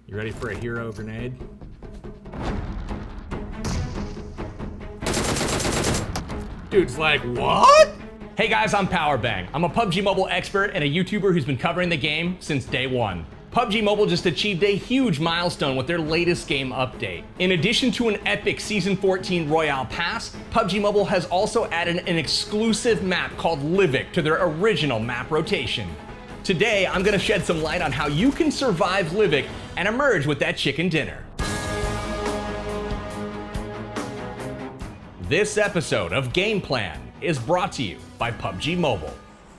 You ready for a hero grenade? Dude's like, what? Hey guys, I'm PowerBang. I'm a PUBG Mobile expert and a YouTuber who's been covering the game since day one. PUBG Mobile just achieved a huge milestone with their latest game update. In addition to an epic Season 14 Royale Pass, PUBG Mobile has also added an exclusive map called Livik to their original map rotation. Today, I'm gonna shed some light on how you can survive Livik and emerge with that chicken dinner. This episode of Game Plan is brought to you by PUBG Mobile.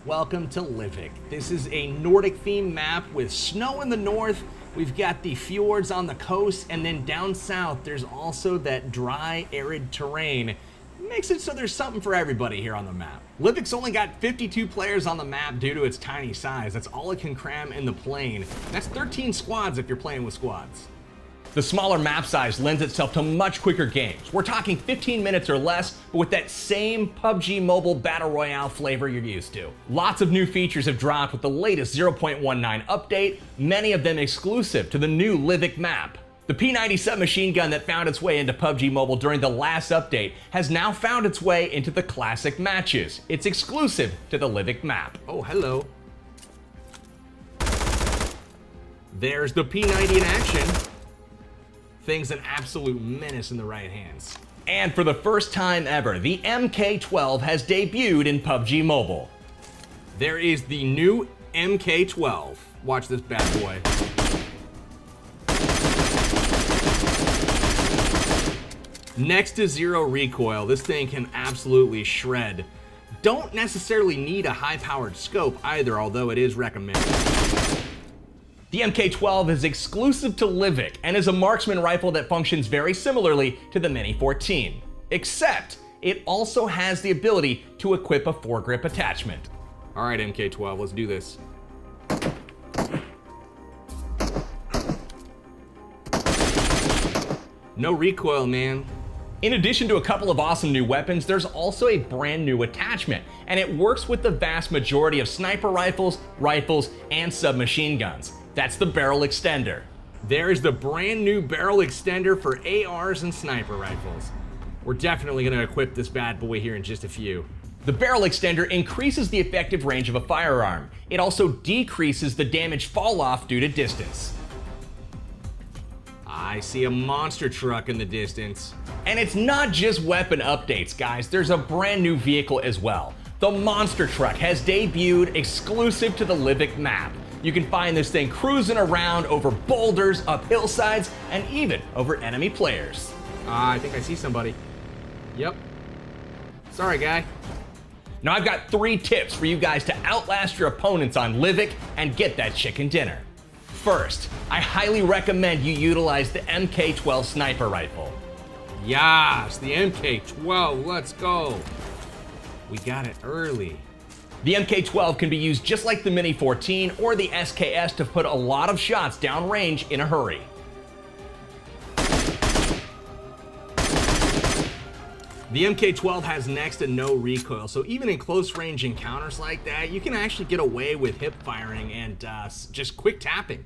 Welcome to Livik. This is a Nordic themed map with snow in the north. We've got the fjords on the coast, and then down south there's also that dry, arid terrain. It makes it so there's something for everybody here on the map. Livik's only got 52 players on the map due to its tiny size. That's all it can cram in the plane. That's 13 squads if you're playing with squads. The smaller map size lends itself to much quicker games. We're talking 15 minutes or less, but with that same PUBG Mobile Battle Royale flavor you're used to. Lots of new features have dropped with the latest 0.19 update, many of them exclusive to the new Livik map. The P90 submachine gun that found its way into PUBG Mobile during the last update has now found its way into the classic matches. It's exclusive to the Livik map. Oh, hello. There's the P90 in action. Thing's an absolute menace in the right hands. And for the first time ever, the MK12 has debuted in PUBG Mobile. There is the new MK12. Watch this bad boy. Next to zero recoil, this thing can absolutely shred. Don't necessarily need a high-powered scope either, although it is recommended. The MK12 is exclusive to Livik and is a marksman rifle that functions very similarly to the Mini 14, except it also has the ability to equip a foregrip attachment. All right, MK12, let's do this. No recoil, man. In addition to a couple of awesome new weapons, there's also a brand new attachment, and it works with the vast majority of sniper rifles, and submachine guns. That's the barrel extender. There's the brand new barrel extender for ARs and sniper rifles. We're definitely gonna equip this bad boy here in just a few. The barrel extender increases the effective range of a firearm. It also decreases the damage fall off due to distance. I see a monster truck in the distance. And it's not just weapon updates, guys. There's a brand new vehicle as well. The monster truck has debuted exclusive to the Livik map. You can find this thing cruising around over boulders, up hillsides, and even over enemy players. I think I see somebody. Yep. Sorry, guy. Now I've got 3 tips for you guys to outlast your opponents on Livik and get that chicken dinner. First, I highly recommend you utilize the MK12 sniper rifle. Yes, the MK12, let's go. We got it early. The MK12 can be used just like the Mini 14 or the SKS to put a lot of shots downrange in a hurry. The MK12 has next to no recoil, so even in close range encounters like that, you can actually get away with hip firing and just quick tapping.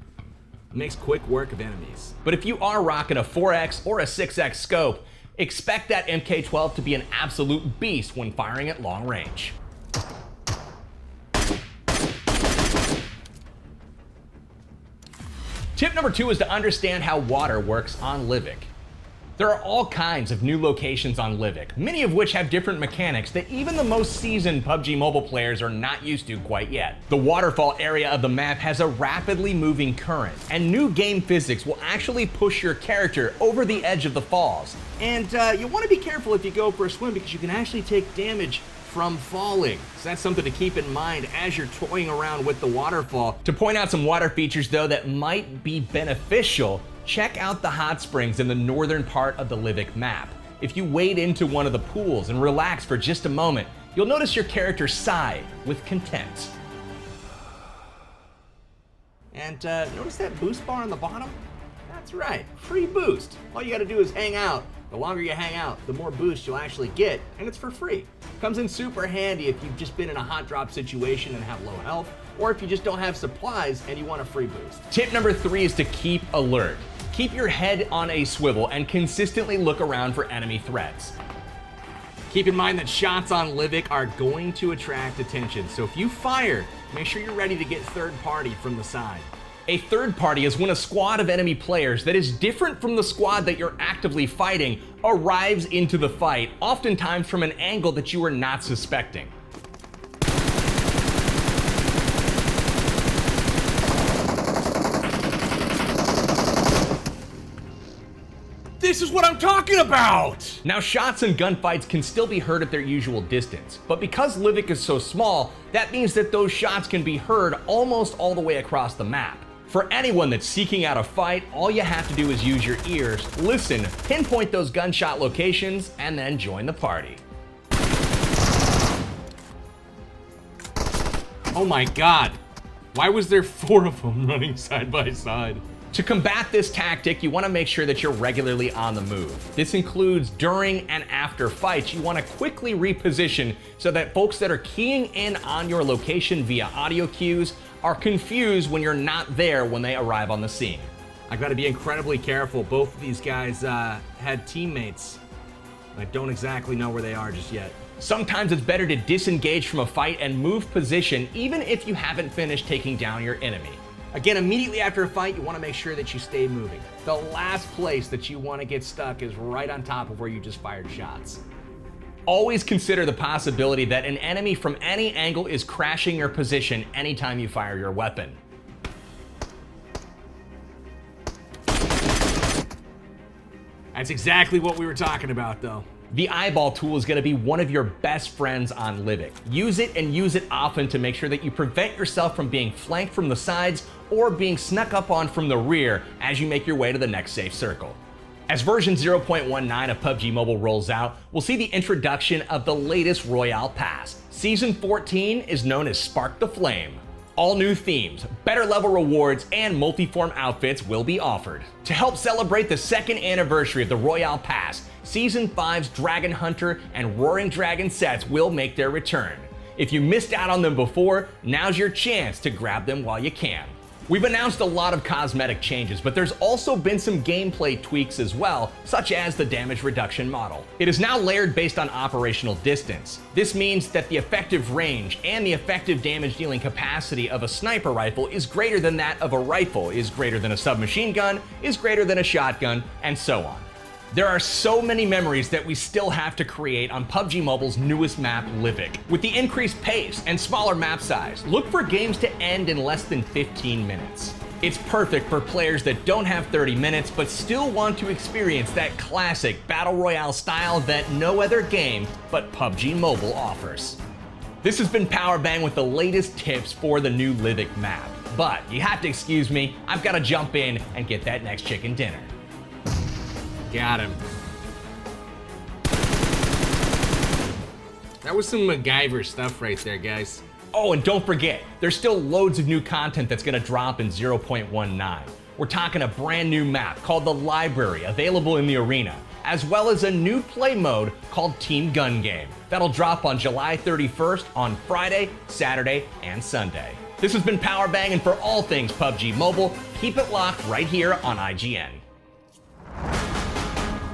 It makes quick work of enemies. But if you are rocking a 4X or a 6X scope, expect that MK12 to be an absolute beast when firing at long range. Tip number 2 is to understand how water works on Livik. There are all kinds of new locations on Livik, many of which have different mechanics that even the most seasoned PUBG Mobile players are not used to quite yet. The waterfall area of the map has a rapidly moving current, and new game physics will actually push your character over the edge of the falls. And you want to be careful if you go for a swim because you can actually take damage from falling. So that's something to keep in mind as you're toying around with the waterfall. To point out some water features though that might be beneficial, check out the hot springs in the northern part of the Livik map. If you wade into one of the pools and relax for just a moment, you'll notice your character sigh with content. And notice that boost bar on the bottom? That's right, free boost. All you gotta do is hang out. The longer you hang out, the more boost you'll actually get, and it's for free. Comes in super handy if you've just been in a hot drop situation and have low health, or if you just don't have supplies and you want a free boost. Tip number 3 is to keep alert. Keep your head on a swivel and consistently look around for enemy threats. Keep in mind that shots on Livik are going to attract attention, so if you fire, make sure you're ready to get third party from the side. A third party is when a squad of enemy players that is different from the squad that you're actively fighting arrives into the fight, oftentimes from an angle that you were not suspecting. This is what I'm talking about! Now, shots and gunfights can still be heard at their usual distance, but because Livik is so small, that means that those shots can be heard almost all the way across the map. For anyone that's seeking out a fight, all you have to do is use your ears, listen, pinpoint those gunshot locations, and then join the party. Oh my god. Why was there 4 of them running side by side? To combat this tactic, you want to make sure that you're regularly on the move. This includes during and after fights. You want to quickly reposition so that folks that are keying in on your location via audio cues are confused when you're not there when they arrive on the scene. I gotta be incredibly careful. Both of these guys had teammates. I don't exactly know where they are just yet. Sometimes it's better to disengage from a fight and move position even if you haven't finished taking down your enemy. Again, immediately after a fight, you want to make sure that you stay moving. The last place that you want to get stuck is right on top of where you just fired shots. Always consider the possibility that an enemy from any angle is crashing your position anytime you fire your weapon. That's exactly what we were talking about, though. The eyeball tool is going to be one of your best friends on Livik. Use it and use it often to make sure that you prevent yourself from being flanked from the sides or being snuck up on from the rear as you make your way to the next safe circle. As version 0.19 of PUBG Mobile rolls out, we'll see the introduction of the latest Royale Pass. Season 14 is known as Spark the Flame. All new themes, better level rewards, and multi-form outfits will be offered. To help celebrate the 2nd anniversary of the Royale Pass, Season 5's Dragon Hunter and Roaring Dragon sets will make their return. If you missed out on them before, now's your chance to grab them while you can. We've announced a lot of cosmetic changes, but there's also been some gameplay tweaks as well, such as the damage reduction model. It is now layered based on operational distance. This means that the effective range and the effective damage dealing capacity of a sniper rifle is greater than that of a rifle, is greater than a submachine gun, is greater than a shotgun, and so on. There are so many memories that we still have to create on PUBG Mobile's newest map, Livik. With the increased pace and smaller map size, look for games to end in less than 15 minutes. It's perfect for players that don't have 30 minutes but still want to experience that classic Battle Royale style that no other game but PUBG Mobile offers. This has been PowerBang with the latest tips for the new Livik map. But you have to excuse me, I've got to jump in and get that next chicken dinner. Got him. That was some MacGyver stuff right there, guys. Oh, and don't forget, there's still loads of new content that's gonna drop in 0.19. We're talking a brand new map called The Library, available in the arena, as well as a new play mode called Team Gun Game. That'll drop on July 31st on Friday, Saturday, and Sunday. This has been PowerBang, and for all things PUBG Mobile, keep it locked right here on IGN.